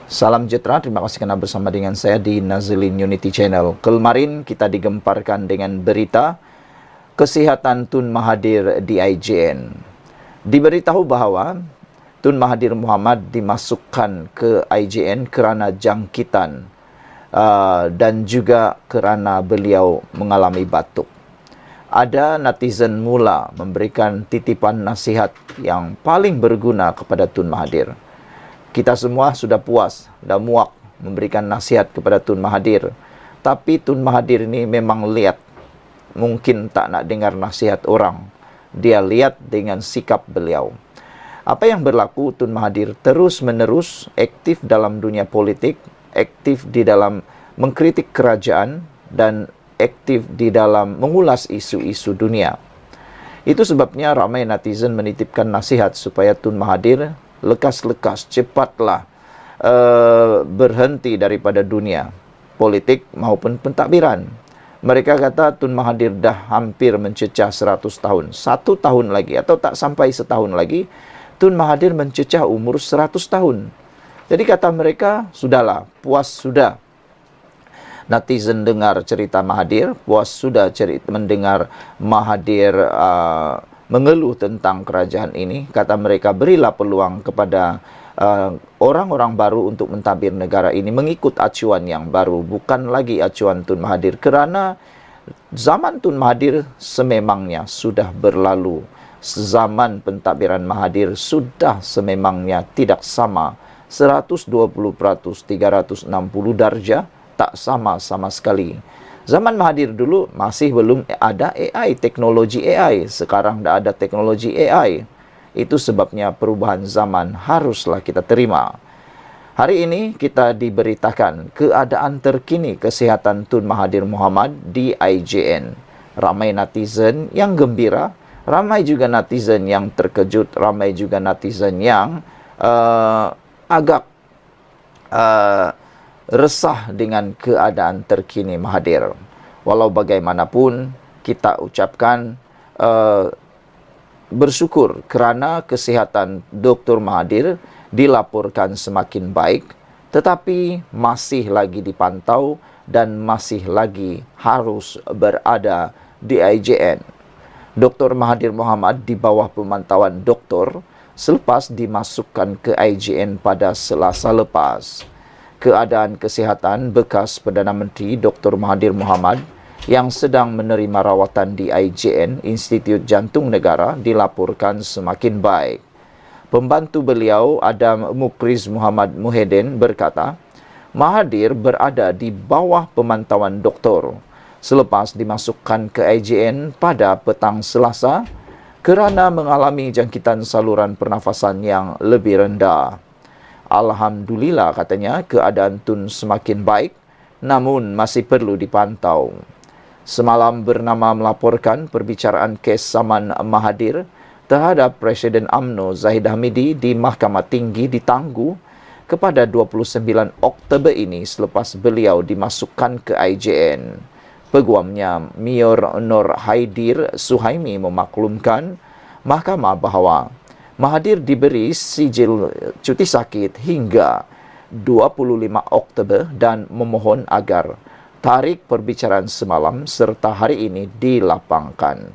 Salam sejahtera, terima kasih kerana bersama dengan saya di Nazilin Unity Channel. Kemarin kita digemparkan dengan berita kesihatan Tun Mahathir di IJN. Diberitahu bahawa Tun Mahathir Mohamad dimasukkan ke IJN kerana jangkitan dan juga kerana beliau mengalami batuk. Ada netizen mula memberikan titipan nasihat yang paling berguna kepada Tun Mahathir. Kita semua sudah puas dan muak memberikan nasihat kepada Tun Mahathir. Tapi Tun Mahathir ini memang lihat, mungkin tak nak dengar nasihat orang. Dia lihat dengan sikap beliau. Apa yang berlaku, Tun Mahathir terus-menerus aktif dalam dunia politik, aktif di dalam mengkritik kerajaan, dan aktif di dalam mengulas isu-isu dunia. Itu sebabnya ramai netizen menitipkan nasihat supaya Tun Mahathir lekas-lekas, cepatlah berhenti daripada dunia politik maupun pentadbiran. Mereka kata Tun Mahathir dah hampir mencecah 100 tahun. 1 tahun lagi atau tak sampai setahun lagi, Tun Mahathir mencecah umur 100 tahun. Jadi kata mereka, sudahlah, puas sudah netizen dengar cerita Mahathir, puas sudah mendengar Mahathir mengeluh tentang kerajaan ini. Kata mereka, berilah peluang kepada orang-orang baru untuk mentadbir negara ini mengikut acuan yang baru, bukan lagi acuan Tun Mahathir, kerana zaman Tun Mahathir sememangnya sudah berlalu. Zaman pentadbiran Mahathir sudah sememangnya tidak sama. 120%, 360 darjah, tak sama sekali. Zaman Mahathir dulu masih belum ada AI, teknologi AI. Sekarang dah ada teknologi AI. Itu sebabnya perubahan zaman haruslah kita terima. Hari ini kita diberitakan keadaan terkini kesihatan Tun Mahathir Mohamad di IJN. Ramai netizen yang gembira, ramai juga netizen yang terkejut, ramai juga netizen yang agak resah dengan keadaan terkini Mahathir. Walau bagaimanapun, kita ucapkan bersyukur kerana kesihatan Dr. Mahathir dilaporkan semakin baik, tetapi masih lagi dipantau dan masih lagi harus berada di IJN. Dr. Mahathir Mohamad di bawah pemantauan doktor selepas dimasukkan ke IJN pada Selasa lepas. Keadaan kesihatan bekas Perdana Menteri Dr. Mahathir Mohamad yang sedang menerima rawatan di IJN, Institut Jantung Negara, dilaporkan semakin baik. Pembantu beliau, Adam Mukriz Muhammad Muhyiddin, berkata, Mahathir berada di bawah pemantauan doktor selepas dimasukkan ke IJN pada petang Selasa kerana mengalami jangkitan saluran pernafasan yang lebih rendah. Alhamdulillah, katanya, keadaan Tun semakin baik, namun masih perlu dipantau. Semalam Bernama melaporkan perbicaraan kes saman Mahathir terhadap Presiden UMNO Zahid Hamidi di Mahkamah Tinggi ditangguh kepada 29 Oktober ini selepas beliau dimasukkan ke IJN. Peguamnya Mayor Nur Haidir Suhaimi memaklumkan mahkamah bahawa Mahathir diberi sijil cuti sakit hingga 25 Oktober dan memohon agar tarikh perbicaraan semalam serta hari ini dilapangkan.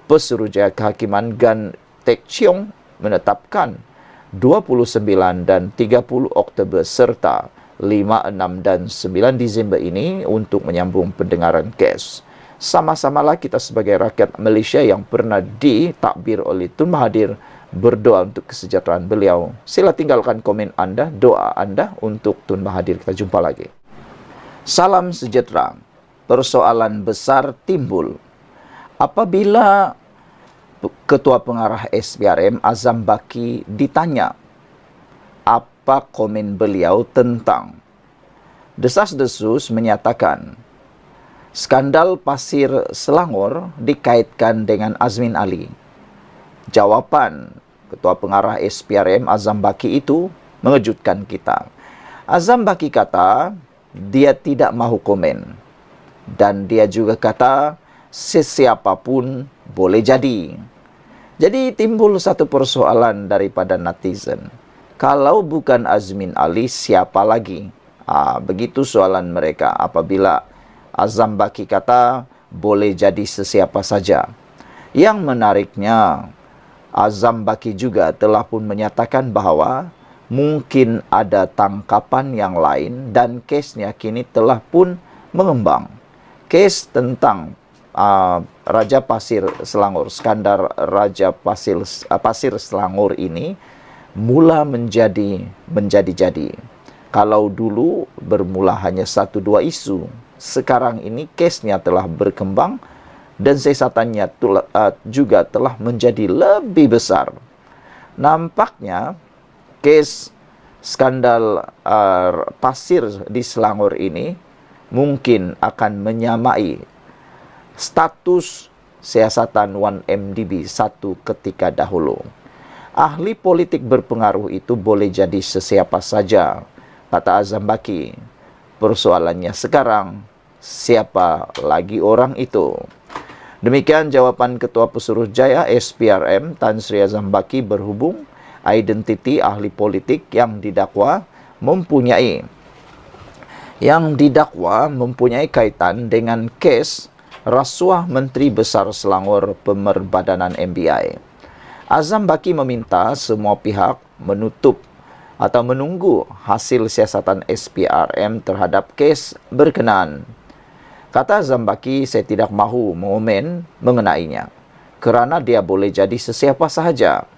Pesuruhjaya Kehakiman Gan Teck Cheong menetapkan 29 dan 30 Oktober serta 5, 6 dan 9 Disember ini untuk menyambung pendengaran kes. Sama-samalah kita sebagai rakyat Malaysia yang pernah ditadbir oleh Tun Mahathir berdoa untuk kesejahteraan beliau. Sila tinggalkan komen anda, doa anda untuk Tun Mahathir. Kita jumpa lagi. Salam sejahtera. Persoalan besar timbul apabila Ketua Pengarah SPRM Azam Baki ditanya apa komen beliau tentang desas-desus menyatakan skandal pasir Selangor dikaitkan dengan Azmin Ali. Jawapan Ketua Pengarah SPRM Azam Baki itu mengejutkan kita. Azam Baki kata dia tidak mahu komen. Dan dia juga kata sesiapapun boleh jadi. Jadi timbul satu persoalan daripada netizen. Kalau bukan Azmin Ali, siapa lagi? Begitu soalan mereka. Apabila Azam Baki kata, boleh jadi sesiapa saja. Yang menariknya, Azam Baki juga telah pun menyatakan bahwa mungkin ada tangkapan yang lain dan kesnya kini telah pun mengembang. Kes tentang Raja Pasir Selangor, skandal Raja Pasir Selangor ini mula menjadi. Kalau dulu bermula hanya 1-2 isu, sekarang ini kesnya telah berkembang dan siasatannya juga telah menjadi lebih besar. Nampaknya kes skandal pasir di Selangor ini mungkin akan menyamai status siasatan 1MDB satu ketika dahulu. Ahli politik berpengaruh itu boleh jadi sesiapa saja, kata Azam Baki. Persoalannya sekarang, siapa lagi orang itu? Demikian jawaban Ketua Pesuruhjaya SPRM Tan Sri Azam Baki berhubung identiti ahli politik yang didakwa mempunyai kaitan dengan kes rasuah Menteri Besar Selangor Pemerbadanan MBI. Azam Baki meminta semua pihak menunggu hasil siasatan SPRM terhadap kes berkenaan. Kata Azam Baki, saya tidak mahu mengomen mengenainya, kerana dia boleh jadi sesiapa sahaja.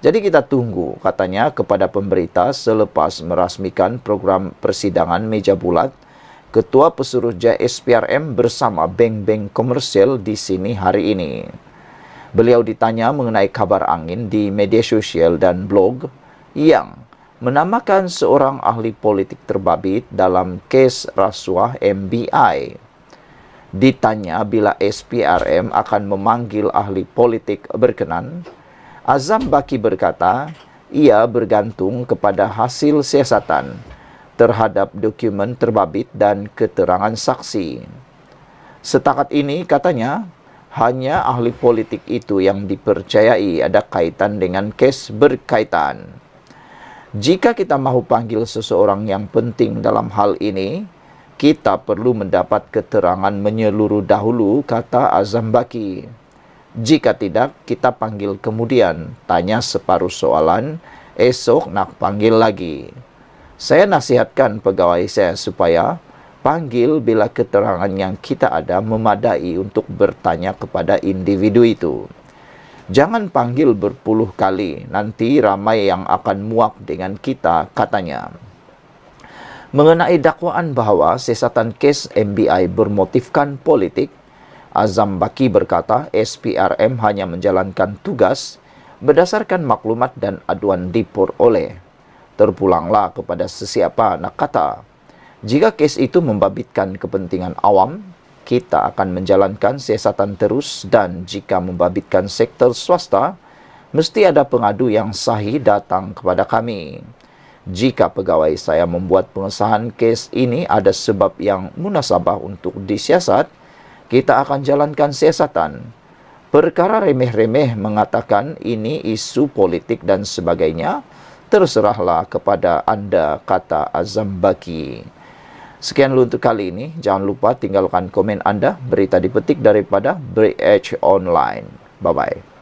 Jadi kita tunggu, katanya kepada pemberita selepas merasmikan program persidangan meja bulat Ketua Pesuruhjaya SPRM bersama bank-bank komersial di sini hari ini. Beliau ditanya mengenai kabar angin di media sosial dan blog yang menamakan seorang ahli politik terbabit dalam kes rasuah MBI. Ditanya bila SPRM akan memanggil ahli politik berkenan, Azam Baki berkata, ia bergantung kepada hasil siasatan terhadap dokumen terbabit dan keterangan saksi. Setakat ini, katanya, hanya ahli politik itu yang dipercayai ada kaitan dengan kes berkaitan. Jika kita mahu panggil seseorang yang penting dalam hal ini, kita perlu mendapat keterangan menyeluruh dahulu, kata Azam Baki. Jika tidak, kita panggil kemudian, tanya separuh soalan, esok nak panggil lagi. Saya nasihatkan pegawai saya supaya panggil bila keterangan yang kita ada memadai untuk bertanya kepada individu itu. Jangan panggil berpuluh kali, nanti ramai yang akan muak dengan kita, katanya. Mengenai dakwaan bahawa siasatan kes MBI bermotifkan politik, Azam Baki berkata SPRM hanya menjalankan tugas berdasarkan maklumat dan aduan diperoleh. Terpulanglah kepada sesiapa nak kata. Jika kes itu membabitkan kepentingan awam, kita akan menjalankan siasatan terus dan jika membabitkan sektor swasta, mesti ada pengadu yang sahih datang kepada kami. Jika pegawai saya membuat pengesahan kes ini ada sebab yang munasabah untuk disiasat, kita akan jalankan siasatan. Perkara remeh-remeh mengatakan ini isu politik dan sebagainya, terserahlah kepada anda, kata Azam Baki. Sekian dulu untuk kali ini. Jangan lupa tinggalkan komen anda. Berita dipetik daripada BH Online. Bye-bye.